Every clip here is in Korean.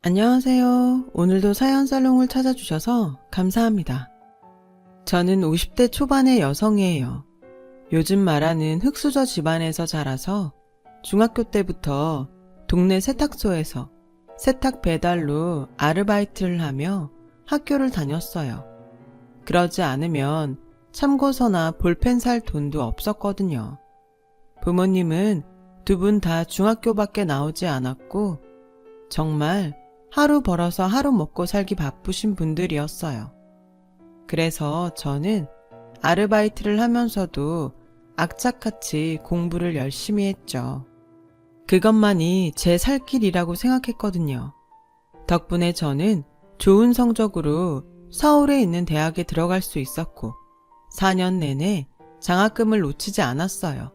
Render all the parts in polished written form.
안녕하세요. 오늘도 사연살롱을 찾아주셔서 감사합니다. 저는 50대 초반의 여성이에요. 요즘 말하는 흙수저 집안에서 자라서 중학교 때부터 동네 세탁소에서 세탁 배달로 아르바이트를 하며 학교를 다녔어요. 그러지 않으면 참고서나 볼펜 살 돈도 없었거든요. 부모님은 두 분 다 중학교밖에 나오지 않았고 정말 하루 벌어서 하루 먹고 살기 바쁘신 분들이었어요. 그래서 저는 아르바이트를 하면서도 악착같이 공부를 열심히 했죠. 그것만이 제 살 길이라고 생각했거든요. 덕분에 저는 좋은 성적으로 서울에 있는 대학에 들어갈 수 있었고 4년 내내 장학금을 놓치지 않았어요.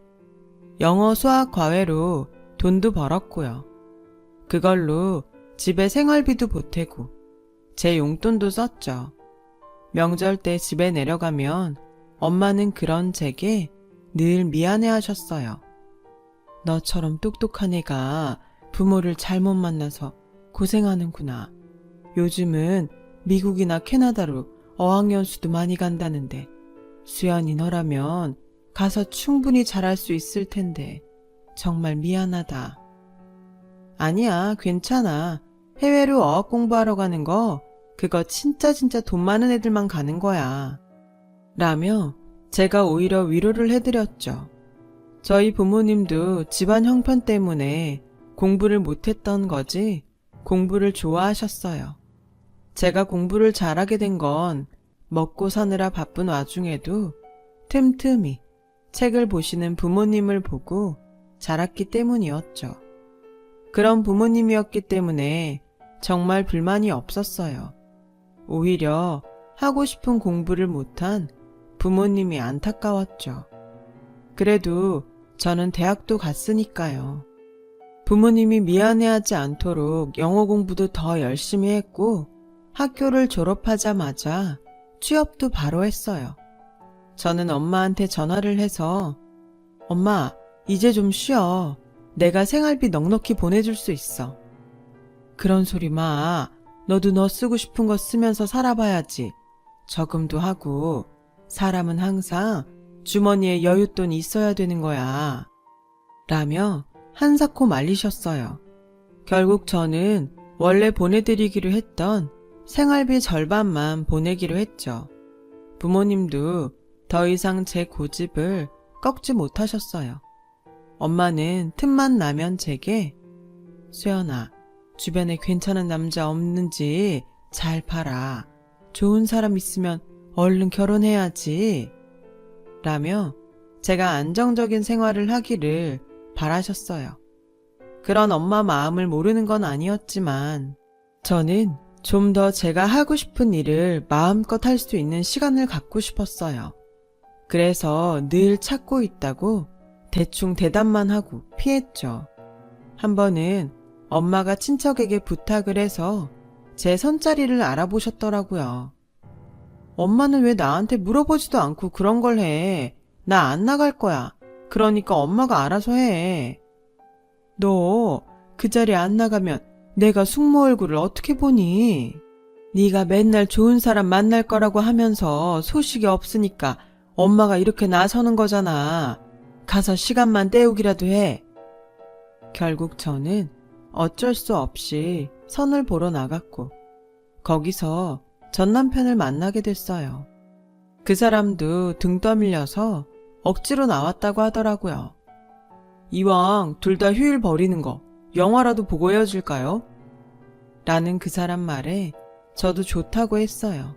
영어, 수학 과외로 돈도 벌었고요. 그걸로 집에 생활비도 보태고 제 용돈도 썼죠. 명절 때 집에 내려가면 엄마는 그런 제게 늘 미안해 하셨어요. 너처럼 똑똑한 애가 부모를 잘못 만나서 고생하는구나. 요즘은 미국이나 캐나다로 어학연수도 많이 간다는데 수연이 너라면 가서 충분히 잘할 수 있을 텐데 정말 미안하다. 아니야, 괜찮아. 해외로 어학 공부하러 가는 거 그거 진짜 돈 많은 애들만 가는 거야. 라며 제가 오히려 위로를 해드렸죠. 저희 부모님도 집안 형편 때문에 공부를 못했던 거지 공부를 좋아하셨어요. 제가 공부를 잘하게 된 건 먹고 사느라 바쁜 와중에도 틈틈이 책을 보시는 부모님을 보고 자랐기 때문이었죠. 그런 부모님이었기 때문에 정말 불만이 없었어요. 오히려 하고 싶은 공부를 못한 부모님이 안타까웠죠. 그래도 저는 대학도 갔으니까요. 부모님이 미안해하지 않도록 영어 공부도 더 열심히 했고 학교를 졸업하자마자 취업도 바로 했어요. 저는 엄마한테 전화를 해서 엄마, 이제 좀 쉬어. 내가 생활비 넉넉히 보내줄 수 있어. 그런 소리 마. 너도 너 쓰고 싶은 거 쓰면서 살아봐야지. 저금도 하고 사람은 항상 주머니에 여윳돈이 있어야 되는 거야. 라며 한사코 말리셨어요. 결국 저는 원래 보내드리기로 했던 생활비 절반만 보내기로 했죠. 부모님도 더 이상 제 고집을 꺾지 못하셨어요. 엄마는 틈만 나면 제게 수연아, 주변에 괜찮은 남자 없는지 잘 봐라. 좋은 사람 있으면 얼른 결혼해야지. 라며 제가 안정적인 생활을 하기를 바라셨어요. 그런 엄마 마음을 모르는 건 아니었지만 저는 좀 더 제가 하고 싶은 일을 마음껏 할 수 있는 시간을 갖고 싶었어요. 그래서 늘 찾고 있다고 대충 대답만 하고 피했죠. 한 번은 엄마가 친척에게 부탁을 해서 제 선자리를 알아보셨더라고요. 엄마는 왜 나한테 물어보지도 않고 그런 걸 해. 나 안 나갈 거야. 그러니까 엄마가 알아서 해. 너 그 자리에 안 나가면 내가 숙모 얼굴을 어떻게 보니? 네가 맨날 좋은 사람 만날 거라고 하면서 소식이 없으니까 엄마가 이렇게 나서는 거잖아. 가서 시간만 때우기라도 해. 결국 저는 어쩔 수 없이 선을 보러 나갔고 거기서 전 남편을 만나게 됐어요. 그 사람도 등 떠밀려서 억지로 나왔다고 하더라고요. 이왕 둘 다 휴일 버리는 거 영화라도 보고 헤어질까요? 라는 그 사람 말에 저도 좋다고 했어요.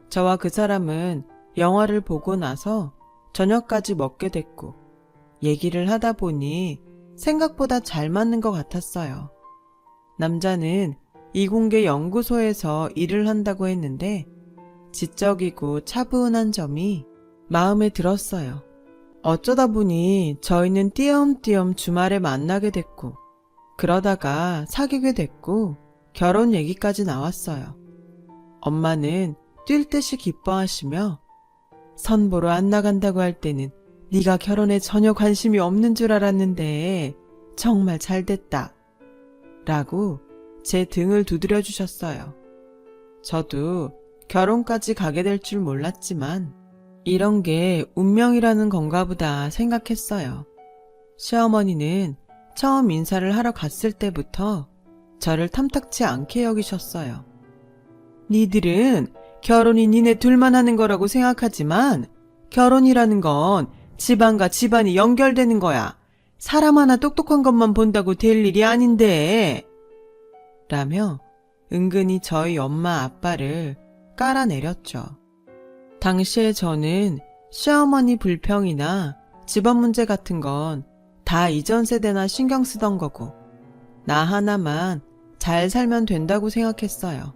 저와 그 사람은 영화를 보고 나서 저녁까지 먹게 됐고 얘기를 하다 보니 생각보다 잘 맞는 것 같았어요. 남자는 이공계 연구소에서 일을 한다고 했는데 지적이고 차분한 점이 마음에 들었어요. 어쩌다 보니 저희는 띄엄띄엄 주말에 만나게 됐고 그러다가 사귀게 됐고 결혼 얘기까지 나왔어요. 엄마는 뛸 듯이 기뻐하시며 선 보러 안 나간다고 할 때는 네가 결혼에 전혀 관심이 없는 줄 알았는데 정말 잘 됐다. 라고 제 등을 두드려 주셨어요. 저도 결혼까지 가게 될 줄 몰랐지만 이런 게 운명이라는 건가 보다 생각했어요. 시어머니는 처음 인사를 하러 갔을 때부터 저를 탐탁치 않게 여기셨어요. 니들은 결혼이 니네 둘만 하는 거라고 생각하지만 결혼이라는 건 집안과 집안이 연결되는 거야. 사람 하나 똑똑한 것만 본다고 될 일이 아닌데. 라며 은근히 저희 엄마 아빠를 깔아내렸죠. 당시에 저는 시어머니 불평이나 집안 문제 같은 건 다 이전 세대나 신경 쓰던 거고 나 하나만 잘 살면 된다고 생각했어요.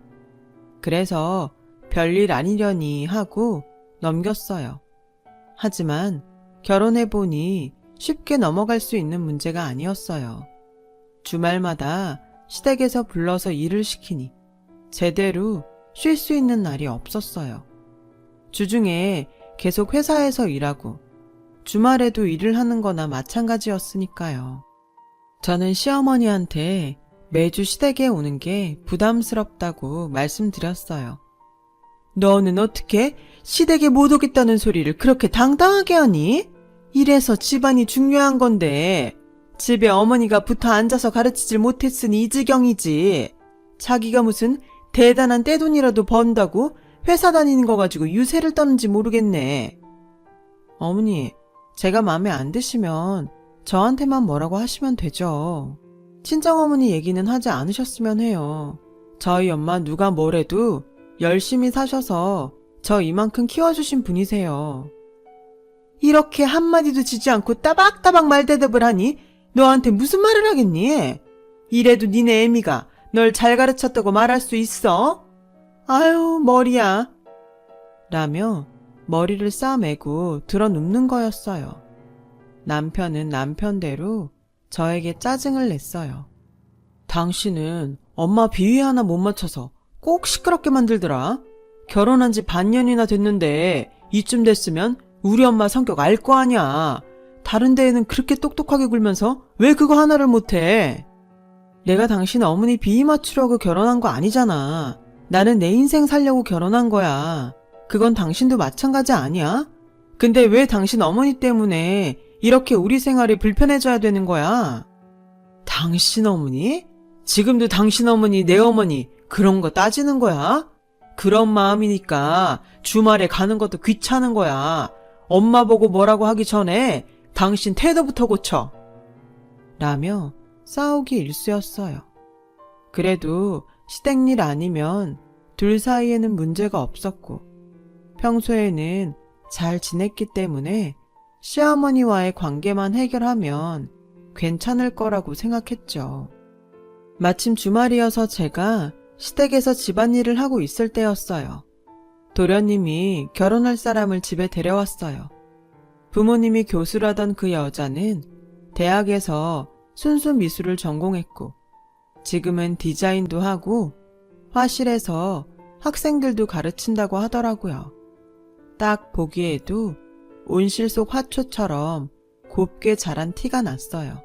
그래서 별일 아니려니 하고 넘겼어요. 하지만 결혼해보니 쉽게 넘어갈 수 있는 문제가 아니었어요. 주말마다 시댁에서 불러서 일을 시키니 제대로 쉴 수 있는 날이 없었어요. 주중에 계속 회사에서 일하고 주말에도 일을 하는 거나 마찬가지였으니까요. 저는 시어머니한테 매주 시댁에 오는 게 부담스럽다고 말씀드렸어요. 너는 어떻게 시댁에 못 오겠다는 소리를 그렇게 당당하게 하니? 이래서 집안이 중요한 건데 집에 어머니가 붙어 앉아서 가르치질 못했으니 이 지경이지. 자기가 무슨 대단한 떼돈이라도 번다고 회사 다니는 거 가지고 유세를 떠는지 모르겠네. 어머니, 제가 마음에 안 드시면 저한테만 뭐라고 하시면 되죠. 친정어머니 얘기는 하지 않으셨으면 해요. 저희 엄마 누가 뭐래도 열심히 사셔서 저 이만큼 키워주신 분이세요. 이렇게 한마디도 지지 않고 따박따박 말대답을 하니 너한테 무슨 말을 하겠니? 이래도 니네 애미가 널 잘 가르쳤다고 말할 수 있어? 아유, 머리야. 라며 머리를 싸매고 드러눕는 거였어요. 남편은 남편대로 저에게 짜증을 냈어요. 당신은 엄마 비위 하나 못 맞춰서 꼭 시끄럽게 만들더라. 결혼한 지 반년이나 됐는데 이쯤 됐으면 우리 엄마 성격 알 거 아냐. 다른 데에는 그렇게 똑똑하게 굴면서 왜 그거 하나를 못해? 내가 당신 어머니 비위 맞추려고 결혼한 거 아니잖아. 나는 내 인생 살려고 결혼한 거야. 그건 당신도 마찬가지 아니야? 근데 왜 당신 어머니 때문에 이렇게 우리 생활이 불편해져야 되는 거야? 당신 어머니? 지금도 당신 어머니, 내 어머니 그런 거 따지는 거야? 그런 마음이니까 주말에 가는 것도 귀찮은 거야. 엄마 보고 뭐라고 하기 전에 당신 태도부터 고쳐. 라며 싸우기 일쑤였어요. 그래도 시댁일 아니면 둘 사이에는 문제가 없었고 평소에는 잘 지냈기 때문에 시어머니와의 관계만 해결하면 괜찮을 거라고 생각했죠. 마침 주말이어서 제가 시댁에서 집안일을 하고 있을 때였어요. 도련님이 결혼할 사람을 집에 데려왔어요. 부모님이 교수라던 그 여자는 대학에서 순수 미술을 전공했고 지금은 디자인도 하고 화실에서 학생들도 가르친다고 하더라고요. 딱 보기에도 온실 속 화초처럼 곱게 자란 티가 났어요.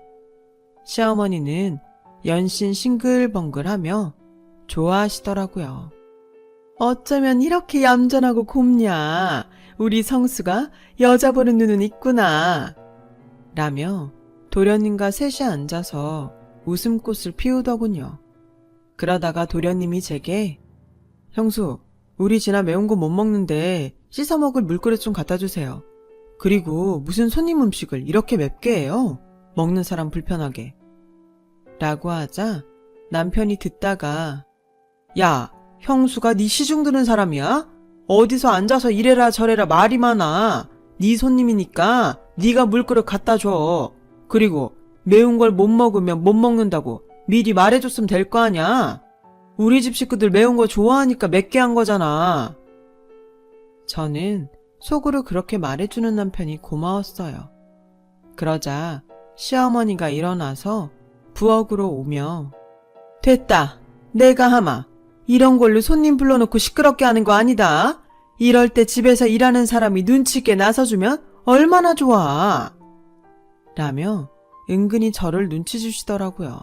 시어머니는 연신 싱글벙글하며 좋아하시더라고요. 어쩌면 이렇게 얌전하고 곱냐. 우리 성수가 여자 보는 눈은 있구나. 라며 도련님과 셋이 앉아서 웃음꽃을 피우더군요. 그러다가 도련님이 제게 형수, 우리 진아 매운 거 못 먹는데 씻어 먹을 물그릇 좀 갖다 주세요. 그리고 무슨 손님 음식을 이렇게 맵게 해요? 먹는 사람 불편하게. 라고 하자 남편이 듣다가 야, 형수가 네 시중 드는 사람이야? 어디서 앉아서 이래라 저래라 말이 많아. 네 손님이니까 네가 물그릇 갖다 줘. 그리고 매운 걸 못 먹으면 못 먹는다고 미리 말해줬으면 될 거 아냐? 우리 집 식구들 매운 거 좋아하니까 맵게 한 거잖아. 저는 속으로 그렇게 말해주는 남편이 고마웠어요. 그러자 시어머니가 일어나서 부엌으로 오며 됐다. 내가 하마. 이런 걸로 손님 불러놓고 시끄럽게 하는 거 아니다. 이럴 때 집에서 일하는 사람이 눈치 있게 나서주면 얼마나 좋아. 라며 은근히 저를 눈치 주시더라고요.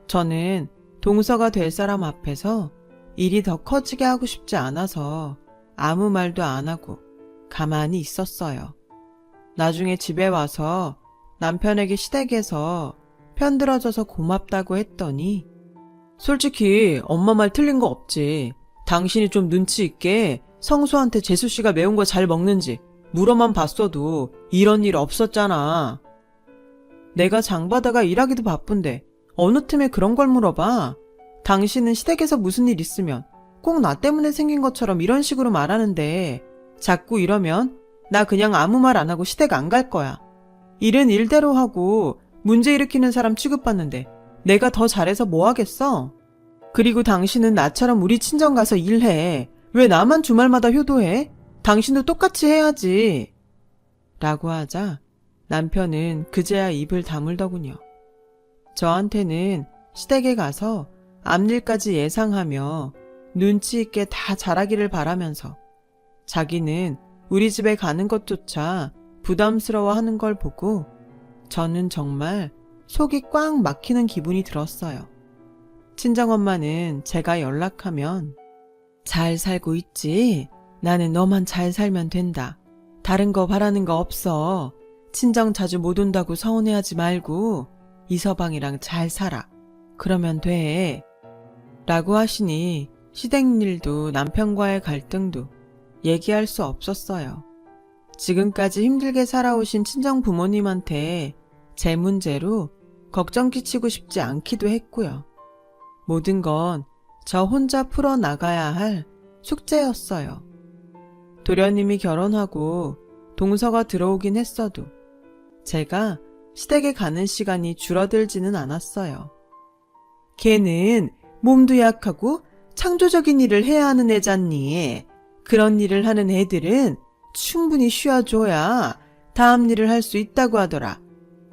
저는 동서가 될 사람 앞에서 일이 더 커지게 하고 싶지 않아서 아무 말도 안 하고 가만히 있었어요. 나중에 집에 와서 남편에게 시댁에서 편들어줘서 고맙다고 했더니 솔직히 엄마 말 틀린 거 없지. 당신이 좀 눈치 있게 성수한테 재수씨가 매운 거 잘 먹는지 물어만 봤어도 이런 일 없었잖아. 내가 장바다가 일하기도 바쁜데 어느 틈에 그런 걸 물어봐. 당신은 시댁에서 무슨 일 있으면 꼭 나 때문에 생긴 것처럼 이런 식으로 말하는데 자꾸 이러면 나 그냥 아무 말 안 하고 시댁 안 갈 거야. 일은 일대로 하고 문제 일으키는 사람 취급받는데 내가 더 잘해서 뭐 하겠어? 그리고 당신은 나처럼 우리 친정 가서 일해. 왜 나만 주말마다 효도해? 당신도 똑같이 해야지. 라고 하자 남편은 그제야 입을 다물더군요. 저한테는 시댁에 가서 앞일까지 예상하며 눈치 있게 다 잘하기를 바라면서 자기는 우리 집에 가는 것조차 부담스러워하는 걸 보고 저는 정말 속이 꽉 막히는 기분이 들었어요. 친정엄마는 제가 연락하면 잘 살고 있지? 나는 너만 잘 살면 된다. 다른 거 바라는 거 없어. 친정 자주 못 온다고 서운해하지 말고 이서방이랑 잘 살아. 그러면 돼. 라고 하시니 시댁 일도 남편과의 갈등도 얘기할 수 없었어요. 지금까지 힘들게 살아오신 친정 부모님한테 제 문제로 걱정 끼치고 싶지 않기도 했고요. 모든 건 저 혼자 풀어나가야 할 숙제였어요. 도련님이 결혼하고 동서가 들어오긴 했어도 제가 시댁에 가는 시간이 줄어들지는 않았어요. 걔는 몸도 약하고 창조적인 일을 해야 하는 애잖니. 그런 일을 하는 애들은 충분히 쉬어줘야 다음 일을 할 수 있다고 하더라.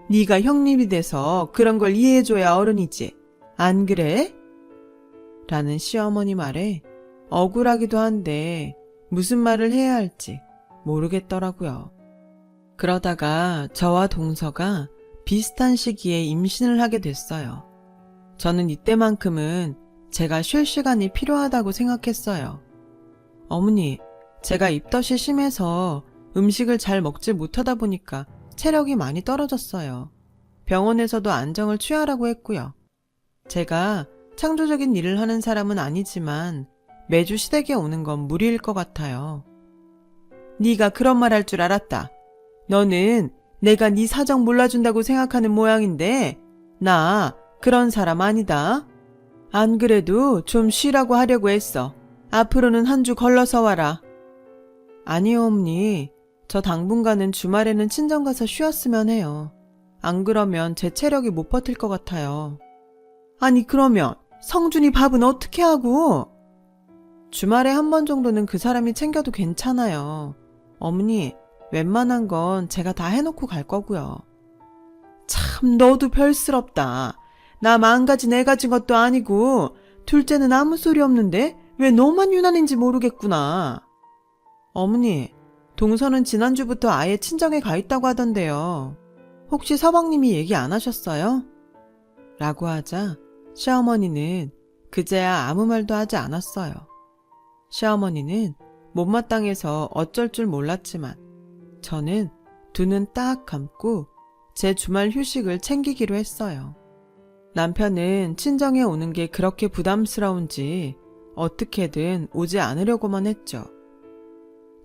네가 형님이 돼서 그런 걸 이해해줘야 어른이지. 안 그래? 라는 시어머니 말에 억울하기도 한데 무슨 말을 해야 할지 모르겠더라고요. 그러다가 저와 동서가 비슷한 시기에 임신을 하게 됐어요. 저는 이때만큼은 제가 쉴 시간이 필요하다고 생각했어요. 어머니, 제가 입덧이 심해서 음식을 잘 먹지 못하다 보니까 체력이 많이 떨어졌어요. 병원에서도 안정을 취하라고 했고요. 제가 창조적인 일을 하는 사람은 아니지만 매주 시댁에 오는 건 무리일 것 같아요. 네가 그런 말 할 줄 알았다. 너는 내가 네 사정 몰라준다고 생각하는 모양인데 나 그런 사람 아니다. 안 그래도 좀 쉬라고 하려고 했어. 앞으로는 한 주 걸러서 와라. 아니요, 어머니. 저 당분간은 주말에는 친정 가서 쉬었으면 해요. 안 그러면 제 체력이 못 버틸 것 같아요. 아니 그러면 성준이 밥은 어떻게 하고? 주말에 한 번 정도는 그 사람이 챙겨도 괜찮아요. 어머니, 웬만한 건 제가 다 해놓고 갈 거고요. 참 너도 별스럽다. 나 망가진 애 가진 것도 아니고 둘째는 아무 소리 없는데 왜 너만 유난인지 모르겠구나. 어머니, 동서는 지난주부터 아예 친정에 가 있다고 하던데요. 혹시 서방님이 얘기 안 하셨어요? 라고 하자 시어머니는 그제야 아무 말도 하지 않았어요. 시어머니는 못마땅해서 어쩔 줄 몰랐지만 저는 두 눈 딱 감고 제 주말 휴식을 챙기기로 했어요. 남편은 친정에 오는 게 그렇게 부담스러운지 어떻게든 오지 않으려고만 했죠.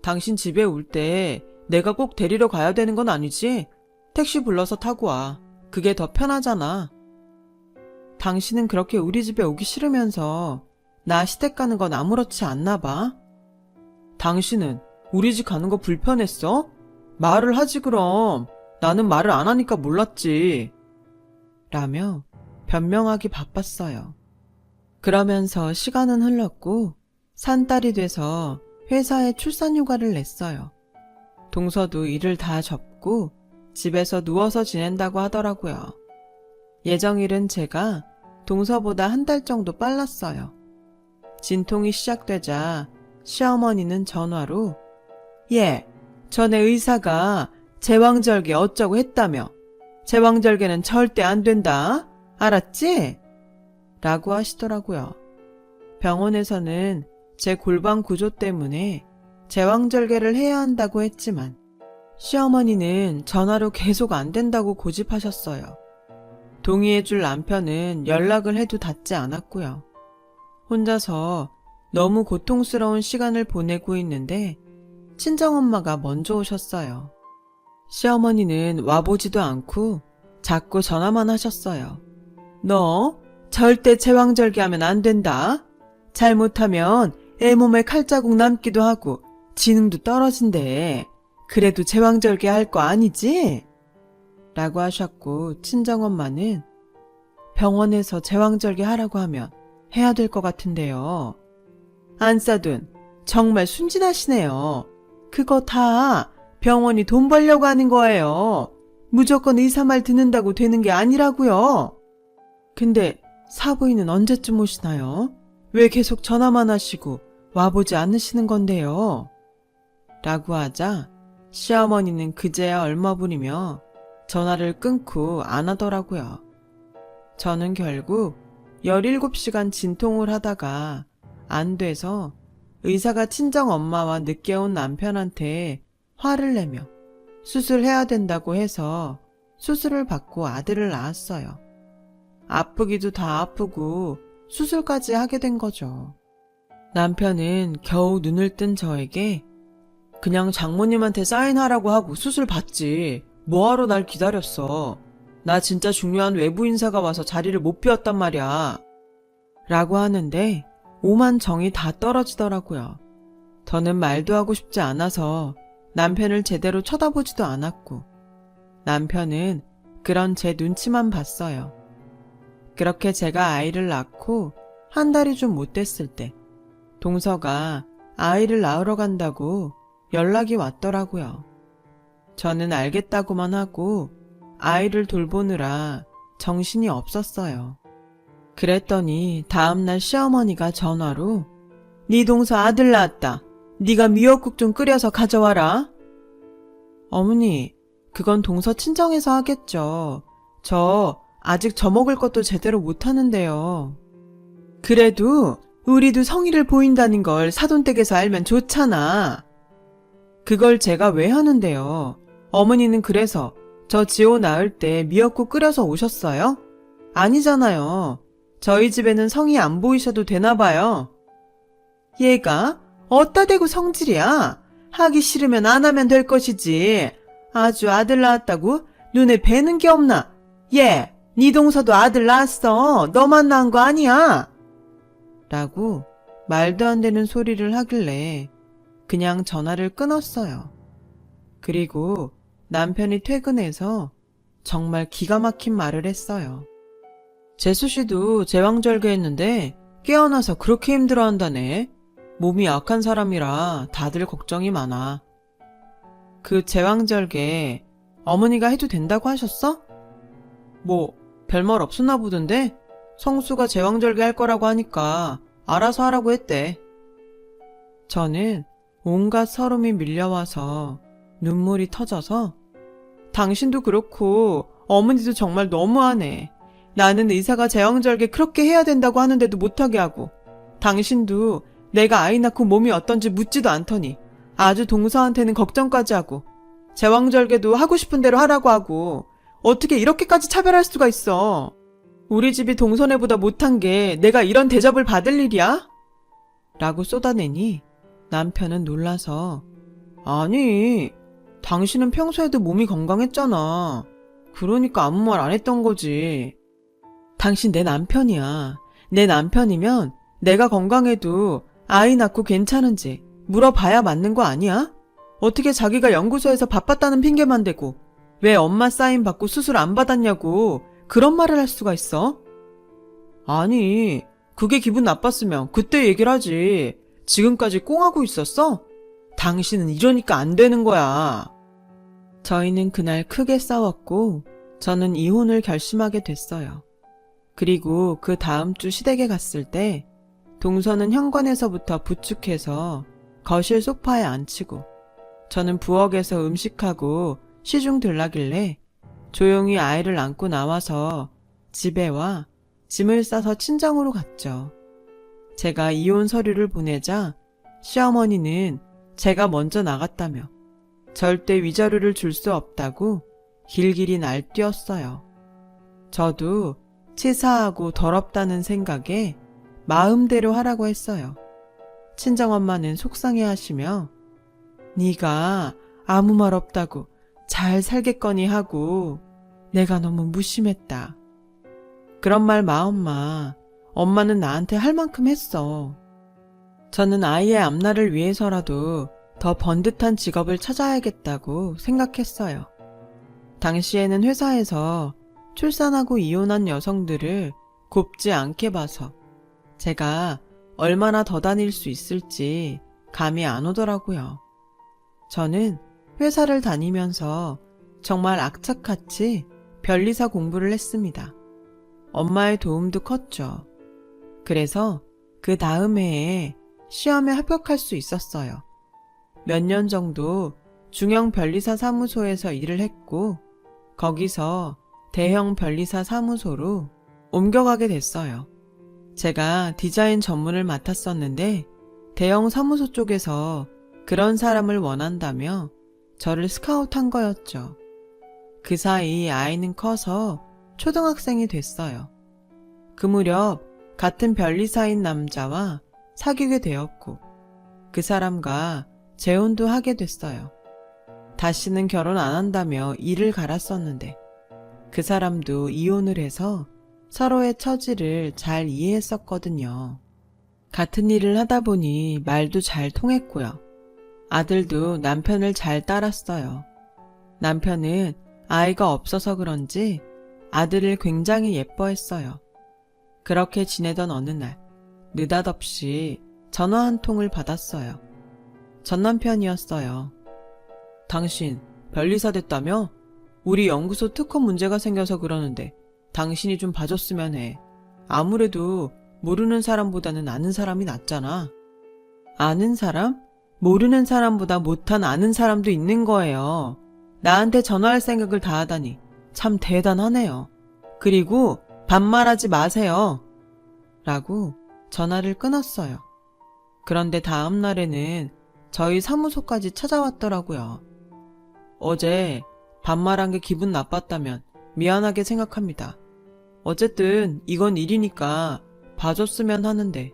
당신 집에 올 때 내가 꼭 데리러 가야 되는 건 아니지? 택시 불러서 타고 와. 그게 더 편하잖아. 당신은 그렇게 우리 집에 오기 싫으면서 나 시댁 가는 건 아무렇지 않나 봐. 당신은 우리 집 가는 거 불편했어? 말을 하지 그럼. 나는 말을 안 하니까 몰랐지. 라며 변명하기 바빴어요. 그러면서 시간은 흘렀고 산딸이 돼서 회사에 출산휴가를 냈어요. 동서도 일을 다 접고 집에서 누워서 지낸다고 하더라고요. 예정일은 제가 동서보다 한 달 정도 빨랐어요. 진통이 시작되자 시어머니는 전화로 예, 전에 의사가 제왕절개 어쩌고 했다며. 제왕절개는 절대 안 된다. 알았지? 라고 하시더라고요. 병원에서는 제 골반 구조 때문에 제왕절개를 해야 한다고 했지만 시어머니는 전화로 계속 안 된다고 고집하셨어요. 동의해줄 남편은 연락을 해도 닿지 않았고요. 혼자서 너무 고통스러운 시간을 보내고 있는데 친정엄마가 먼저 오셨어요. 시어머니는 와보지도 않고 자꾸 전화만 하셨어요. 너 절대 제왕절개하면 안 된다. 잘못하면 애 몸에 칼자국 남기도 하고 지능도 떨어진대. 그래도 제왕절개 할 거 아니지? 라고 하셨고 친정엄마는 병원에서 제왕절개 하라고 하면 해야 될 것 같은데요. 안싸둔 정말 순진하시네요. 그거 다 병원이 돈 벌려고 하는 거예요. 무조건 의사 말 듣는다고 되는 게 아니라고요. 근데 사부인은 언제쯤 오시나요? 왜 계속 전화만 하시고 와보지 않으시는 건데요? 라고 하자 시어머니는 그제야 얼머부리며 전화를 끊고 안 하더라고요. 저는 결국 17시간 진통을 하다가 안 돼서 의사가 친정엄마와 늦게 온 남편한테 화를 내며 수술해야 된다고 해서 수술을 받고 아들을 낳았어요. 아프기도 다 아프고 수술까지 하게 된 거죠. 남편은 겨우 눈을 뜬 저에게 그냥 장모님한테 사인하라고 하고 수술 받지. 뭐하러 날 기다렸어. 나 진짜 중요한 외부 인사가 와서 자리를 못 비웠단 말이야. 라고 하는데 오만 정이 다 떨어지더라고요. 저는 말도 하고 싶지 않아서 남편을 제대로 쳐다보지도 않았고 남편은 그런 제 눈치만 봤어요. 그렇게 제가 아이를 낳고 한 달이 좀 못 됐을 때 동서가 아이를 낳으러 간다고 연락이 왔더라고요. 저는 알겠다고만 하고 아이를 돌보느라 정신이 없었어요. 그랬더니 다음날 시어머니가 전화로 네 동서 아들 낳았다. 네가 미역국 좀 끓여서 가져와라. 어머니, 그건 동서 친정에서 하겠죠. 저 아직 저먹을 것도 제대로 못하는데요. 그래도 우리도 성의를 보인다는 걸 사돈댁에서 알면 좋잖아. 그걸 제가 왜 하는데요? 어머니는 그래서 저 지호 낳을 때 미역국 끓여서 오셨어요? 아니잖아요. 저희 집에는 성의 안 보이셔도 되나 봐요. 얘가 어따 대고 성질이야. 하기 싫으면 안 하면 될 것이지. 아주 아들 낳았다고 눈에 뵈는 게 없나. 얘, 네 동서도 아들 낳았어. 너만 낳은 거 아니야. 라고 말도 안 되는 소리를 하길래 그냥 전화를 끊었어요. 그리고 남편이 퇴근해서 정말 기가 막힌 말을 했어요. 재수 씨도 제왕절개 했는데 깨어나서 그렇게 힘들어한다네. 몸이 약한 사람이라 다들 걱정이 많아. 그 제왕절개 어머니가 해도 된다고 하셨어? 뭐 별말 없었나 보던데 성수가 제왕절개 할 거라고 하니까 알아서 하라고 했대. 저는 온갖 서름이 밀려와서 눈물이 터져서 당신도 그렇고 어머니도 정말 너무하네. 나는 의사가 제왕절개 그렇게 해야 된다고 하는데도 못하게 하고 당신도 내가 아이 낳고 몸이 어떤지 묻지도 않더니 아주 동서한테는 걱정까지 하고 제왕절개도 하고 싶은 대로 하라고 하고 어떻게 이렇게까지 차별할 수가 있어. 우리 집이 동서네보다 못한 게 내가 이런 대접을 받을 일이야? 라고 쏟아내니 남편은 놀라서 아니, 당신은 평소에도 몸이 건강했잖아. 그러니까 아무 말 안 했던 거지. 당신 내 남편이야. 내 남편이면 내가 건강해도 아이 낳고 괜찮은지 물어봐야 맞는 거 아니야? 어떻게 자기가 연구소에서 바빴다는 핑계만 대고 왜 엄마 사인 받고 수술 안 받았냐고 그런 말을 할 수가 있어? 아니, 그게 기분 나빴으면 그때 얘기를 하지. 지금까지 꽁하고 있었어? 당신은 이러니까 안 되는 거야. 저희는 그날 크게 싸웠고 저는 이혼을 결심하게 됐어요. 그리고 그 다음 주 시댁에 갔을 때 동서는 현관에서부터 부축해서 거실 소파에 앉히고 저는 부엌에서 음식하고 시중 들라길래 조용히 아이를 안고 나와서 집에 와 짐을 싸서 친정으로 갔죠. 제가 이혼 서류를 보내자 시어머니는 제가 먼저 나갔다며 절대 위자료를 줄 수 없다고 길길이 날뛰었어요. 저도 치사하고 더럽다는 생각에 마음대로 하라고 했어요. 친정엄마는 속상해하시며 네가 아무 말 없다고 잘 살겠거니 하고 내가 너무 무심했다. 그런 말 마 엄마. 엄마는 나한테 할 만큼 했어. 저는 아이의 앞날을 위해서라도 더 번듯한 직업을 찾아야겠다고 생각했어요. 당시에는 회사에서 출산하고 이혼한 여성들을 곱지 않게 봐서 제가 얼마나 더 다닐 수 있을지 감이 안 오더라고요. 저는 회사를 다니면서 정말 악착같이 변리사 공부를 했습니다. 엄마의 도움도 컸죠. 그래서 그 다음 해에 시험에 합격할 수 있었어요. 몇 년 정도 중형 변리사 사무소에서 일을 했고 거기서 대형 변리사 사무소로 옮겨가게 됐어요. 제가 디자인 전문을 맡았었는데 대형 사무소 쪽에서 그런 사람을 원한다며 저를 스카우트한 거였죠. 그 사이 아이는 커서 초등학생이 됐어요. 그 무렵 같은 변리사인 남자와 사귀게 되었고 그 사람과 재혼도 하게 됐어요. 다시는 결혼 안 한다며 이를 갈았었는데 그 사람도 이혼을 해서 서로의 처지를 잘 이해했었거든요. 같은 일을 하다 보니 말도 잘 통했고요. 아들도 남편을 잘 따랐어요. 남편은 아이가 없어서 그런지 아들을 굉장히 예뻐했어요. 그렇게 지내던 어느 날 느닷없이 전화 한 통을 받았어요. 전 남편이었어요. 당신 변리사 됐다며? 우리 연구소 특허 문제가 생겨서 그러는데 당신이 좀 봐줬으면 해. 아무래도 모르는 사람보다는 아는 사람이 낫잖아. 아는 사람? 모르는 사람보다 못한 아는 사람도 있는 거예요. 나한테 전화할 생각을 다 하다니 참 대단하네요. 그리고 반말하지 마세요. 라고 전화를 끊었어요. 그런데 다음 날에는 저희 사무소까지 찾아왔더라고요. 어제 반말한 게 기분 나빴다면 미안하게 생각합니다. 어쨌든 이건 일이니까 봐줬으면 하는데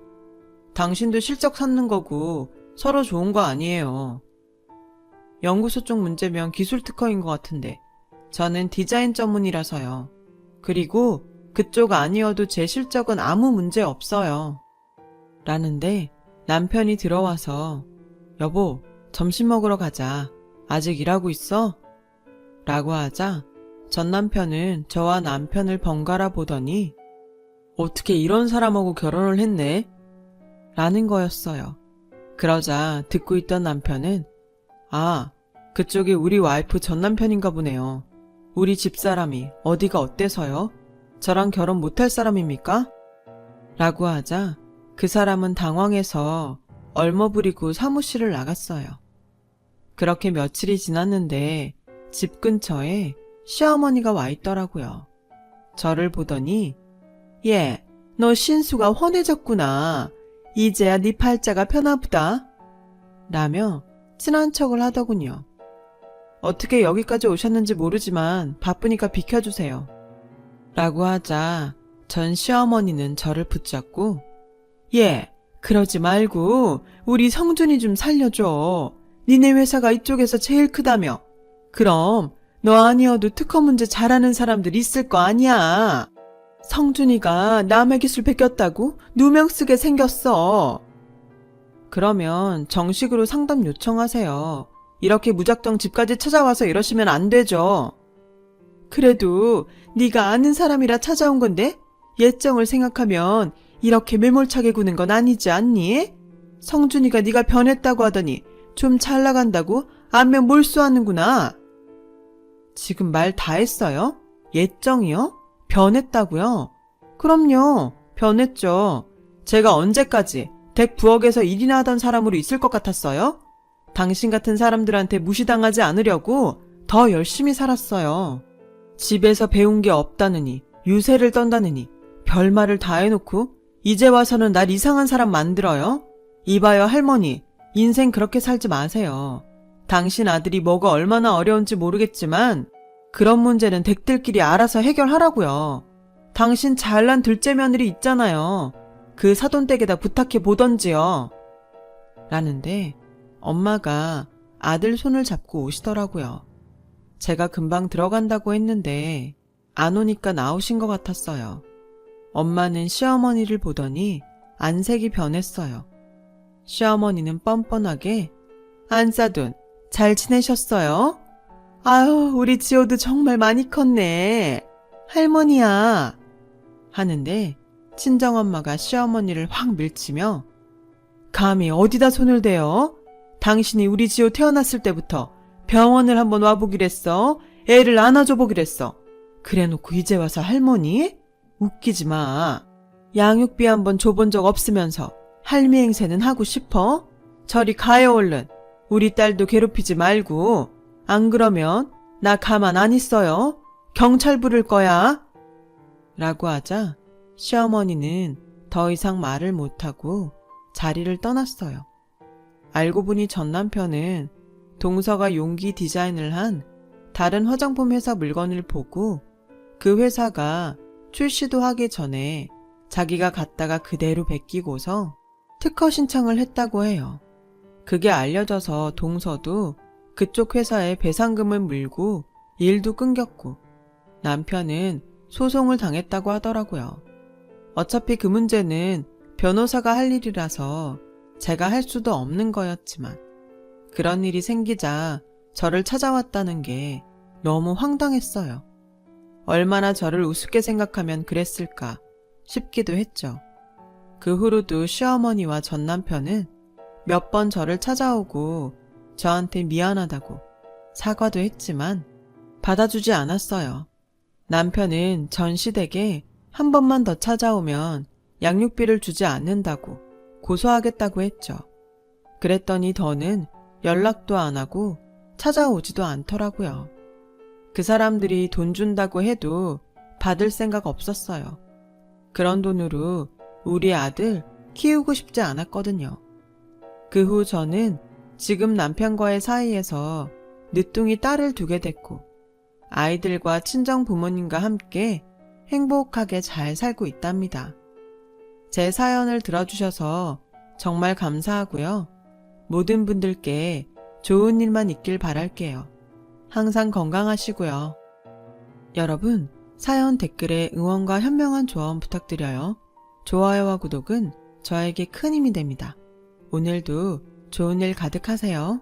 당신도 실적 쌓는 거고 서로 좋은 거 아니에요. 연구소 쪽 문제면 기술 특허인 것 같은데 저는 디자인 전문이라서요. 그리고 그쪽 아니어도 제 실적은 아무 문제 없어요. 라는데 남편이 들어와서 여보, 점심 먹으러 가자. 아직 일하고 있어? 라고 하자 전 남편은 저와 남편을 번갈아 보더니 어떻게 이런 사람하고 결혼을 했네? 라는 거였어요. 그러자 듣고 있던 남편은 아, 그쪽이 우리 와이프 전 남편인가 보네요. 우리 집사람이 어디가 어때서요? 저랑 결혼 못할 사람입니까? 라고 하자 그 사람은 당황해서 얼머부리고 사무실을 나갔어요. 그렇게 며칠이 지났는데 집 근처에 시어머니가 와 있더라고요. 저를 보더니 얘, 너 신수가 훤해졌구나. 이제야 네 팔자가 펴나보다. 라며 친한 척을 하더군요. 어떻게 여기까지 오셨는지 모르지만 바쁘니까 비켜주세요. 라고 하자 전 시어머니는 저를 붙잡고 얘, 그러지 말고 우리 성준이 좀 살려줘. 니네 회사가 이쪽에서 제일 크다며. 그럼 너 아니어도 특허 문제 잘하는 사람들 있을 거 아니야. 성준이가 남의 기술 베꼈다고 누명 쓰게 생겼어. 그러면 정식으로 상담 요청하세요. 이렇게 무작정 집까지 찾아와서 이러시면 안 되죠. 그래도 네가 아는 사람이라 찾아온 건데 예정을 생각하면 이렇게 매몰차게 구는 건 아니지 않니? 성준이가 네가 변했다고 하더니 좀 잘 나간다고 안면 몰수하는구나. 지금 말 다 했어요? 예정이요? 변했다고요? 그럼요. 변했죠. 제가 언제까지 댁 부엌에서 일이나 하던 사람으로 있을 것 같았어요? 당신 같은 사람들한테 무시당하지 않으려고 더 열심히 살았어요. 집에서 배운 게 없다느니, 유세를 떤다느니, 별말을 다 해놓고 이제 와서는 날 이상한 사람 만들어요? 이봐요 할머니, 인생 그렇게 살지 마세요. 당신 아들이 뭐가 얼마나 어려운지 모르겠지만 그런 문제는 댁들끼리 알아서 해결하라고요. 당신 잘난 둘째 며느리 있잖아요. 그 사돈댁에다 부탁해 보던지요. 라는데 엄마가 아들 손을 잡고 오시더라고요. 제가 금방 들어간다고 했는데 안 오니까 나오신 것 같았어요. 엄마는 시어머니를 보더니 안색이 변했어요. 시어머니는 뻔뻔하게 안사돈 잘 지내셨어요? 아유, 우리 지호도 정말 많이 컸네. 할머니야. 하는데 친정엄마가 시어머니를 확 밀치며 감히 어디다 손을 대요? 당신이 우리 지호 태어났을 때부터 병원을 한번 와보기랬어. 애를 안아줘보기랬어. 그래놓고 이제 와서 할머니? 웃기지 마. 양육비 한번 줘본 적 없으면서 할미 행세는 하고 싶어? 저리 가요 얼른. 우리 딸도 괴롭히지 말고. 안 그러면 나 가만 안 있어요. 경찰 부를 거야. 라고 하자 시어머니는 더 이상 말을 못하고 자리를 떠났어요. 알고 보니 전 남편은 동서가 용기 디자인을 한 다른 화장품 회사 물건을 보고 그 회사가 출시도 하기 전에 자기가 갖다가 그대로 베끼고서 특허 신청을 했다고 해요. 그게 알려져서 동서도 그쪽 회사에 배상금을 물고 일도 끊겼고 남편은 소송을 당했다고 하더라고요. 어차피 그 문제는 변호사가 할 일이라서 제가 할 수도 없는 거였지만 그런 일이 생기자 저를 찾아왔다는 게 너무 황당했어요. 얼마나 저를 우습게 생각하면 그랬을까 싶기도 했죠. 그 후로도 시어머니와 전 남편은 몇 번 저를 찾아오고 저한테 미안하다고 사과도 했지만 받아주지 않았어요. 남편은 전 시댁에 한 번만 더 찾아오면 양육비를 주지 않는다고 고소하겠다고 했죠. 그랬더니 더는 연락도 안 하고 찾아오지도 않더라고요. 그 사람들이 돈 준다고 해도 받을 생각 없었어요. 그런 돈으로 우리 아들 키우고 싶지 않았거든요. 그 후 저는 지금 남편과의 사이에서 늦둥이 딸을 두게 됐고 아이들과 친정 부모님과 함께 행복하게 잘 살고 있답니다. 제 사연을 들어주셔서 정말 감사하고요. 모든 분들께 좋은 일만 있길 바랄게요. 항상 건강하시고요. 여러분, 사연 댓글에 응원과 현명한 조언 부탁드려요. 좋아요와 구독은 저에게 큰 힘이 됩니다. 오늘도 좋은 일 가득하세요.